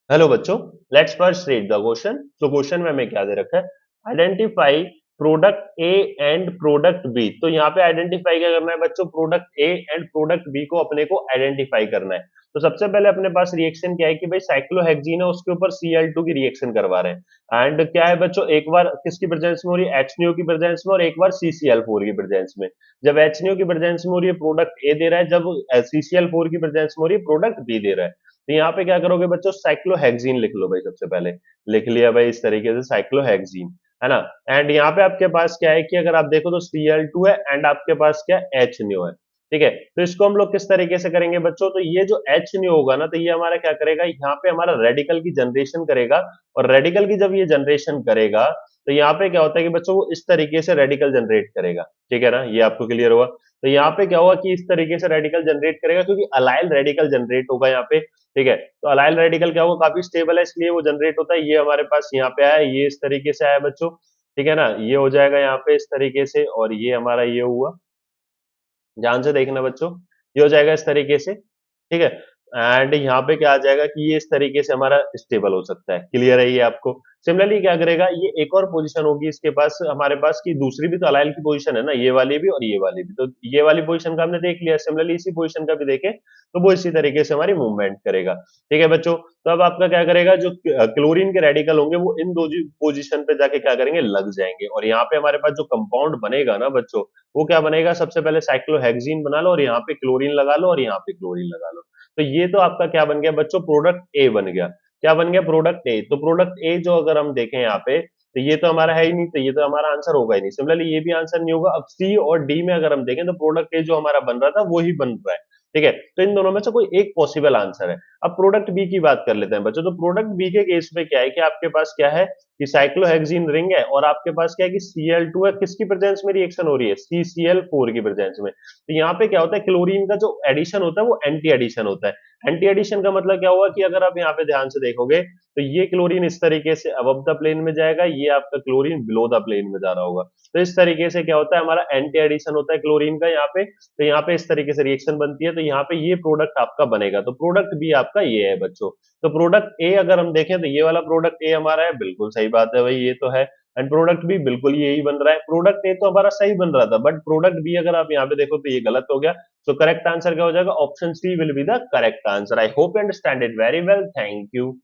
Hello बच्चों, let's first read the question. तो question में हमें क्या दे रखा है? Identify product A and product B. तो यहाँ पे आइडेंटिफाई क्या करना है बच्चों? Product A and product B को अपने को आइडेंटिफाई करना है। तो सबसे पहले अपने पास रिएक्शन क्या है कि भाई साइक्लोहेक्सीन है, उसके ऊपर Cl2 की रिएक्शन करवा रहे हैं। एंड क्या है बच्चों, एक बार किसकी प्रेजेंस में हो रही है? HNO की प्रेजेंस में, और एक बार CCl4 की प्रेजेंस में। जब HNO की प्रेजेंस में हो रही है प्रोडक्ट ए दे रहा है, जब CCl4 की प्रेजेंस में हो रही है प्रोडक्ट बी दे रहा है। तो यहाँ पे क्या करोगे बच्चों? साइक्लोहेक्सीन लिख लो भाई। सबसे पहले लिख लिया भाई इस तरीके से साइक्लोहेक्सीन, है ना। एंड यहाँ पे आपके पास क्या है कि अगर आप देखो तो Cl2 है एंड आपके पास क्या है? HNO है। ठीक है, तो इसको हम लोग किस तरीके से करेंगे बच्चों? तो ये जो HNO होगा ना, तो ये हमारा क्या करेगा? यहाँ पे हमारा रेडिकल की जनरेशन करेगा। और रेडिकल की जब ये जनरेशन करेगा तो यहाँ पे क्या होता है कि बच्चों वो इस तरीके से रेडिकल जनरेट करेगा। ठीक है ना, ये आपको क्लियर हुआ? तो यहाँ पे क्या हुआ कि इस तरीके से रेडिकल जनरेट करेगा, क्योंकि अलाइल रेडिकल जनरेट होगा यहाँ पे। ठीक है, तो अलाइल रेडिकल क्या होगा? काफी स्टेबल है, इसलिए वो जनरेट होता है। ये हमारे पास यहाँ पे आया, ये इस तरीके से आया बच्चों। ठीक है ना, ये हो जाएगा यहाँ पे इस तरीके से, और ये हमारा ये हुआ। ध्यान से देखना बच्चों, ये हो जाएगा इस तरीके से। ठीक है, एंड यहाँ पे क्या आ जाएगा कि ये इस तरीके से हमारा स्टेबल हो सकता है। क्लियर है ये आपको? सिमिलरली क्या करेगा, ये एक और पोजीशन होगी इसके पास, हमारे पास की दूसरी भी तो अलाइल की पोजीशन है ना, ये वाली भी और ये वाली भी। तो ये वाली पोजीशन का हमने देख लिया, सिमिलरली इसी पोजीशन का भी देखें तो वो इसी तरीके से हमारी मूवमेंट करेगा। ठीक है बच्चों, तो अब आपका क्या करेगा, जो क्लोरीन के रेडिकल होंगे वो इन दो पोजीशन पे जाके क्या करेंगे? लग जाएंगे। और यहाँ पे हमारे पास जो कंपाउंड बनेगा ना बच्चों, वो क्या बनेगा? सबसे पहले साइक्लोहेक्सीन बना लो, और यहाँ पे क्लोरीन लगा लो, और यहाँ पे क्लोरीन लगा लो। तो ये तो आपका क्या बन गया बच्चों? प्रोडक्ट ए बन गया। क्या बन गया? प्रोडक्ट ए। तो प्रोडक्ट ए जो अगर हम देखें यहाँ पे, तो ये तो हमारा है ही नहीं, तो ये तो हमारा आंसर होगा ही नहीं। सिमिलरली ये भी आंसर नहीं होगा। अब सी और डी में अगर हम देखें तो प्रोडक्ट ए जो हमारा बन रहा था वो ही बन रहा है। ठीक है, तो इन दोनों में से कोई एक पॉसिबल आंसर है। अब प्रोडक्ट बी की बात कर लेते हैं बच्चों। तो प्रोडक्ट बी के केस में क्या है कि आपके पास क्या है कि साइक्लोहेक्सीन रिंग है, और आपके पास क्या है कि Cl2 है। किसकी प्रेजेंस में रिएक्शन हो रही है? CCl4 की प्रेजेंस में। तो यहाँ पे क्या होता है, क्लोरीन का जो एडिशन होता है वो एंटी एडिशन होता है। एंटी एडिशन का मतलब क्या हुआ कि अगर आप यहाँ पे ध्यान से देखोगे तो ये क्लोरीन इस तरीके से अबव द प्लेन में जाएगा, ये आपका क्लोरीन बिलो द प्लेन में जा रहा होगा। तो इस तरीके से क्या होता है, हमारा एंटी एडिशन होता है क्लोरीन का यहाँ पे। तो यहाँ पे इस तरीके से रिएक्शन बनती है, तो यहाँ पे ये प्रोडक्ट आपका बनेगा। तो प्रोडक्ट बी आपका ये है बच्चों। तो प्रोडक्ट ए अगर हम देखें तो ये वाला प्रोडक्ट ए हमारा है, बिल्कुल सही बात है भाई, ये तो है। एंड प्रोडक्ट बी बिल्कुल यही बन रहा है। प्रोडक्ट ए तो हमारा सही बन रहा था, बट प्रोडक्ट बी अगर आप यहाँ पे देखो तो ये गलत हो गया। सो करेक्ट आंसर क्या हो जाएगा? Option C will be the correct answer. I hope you understand it very well. Thank you.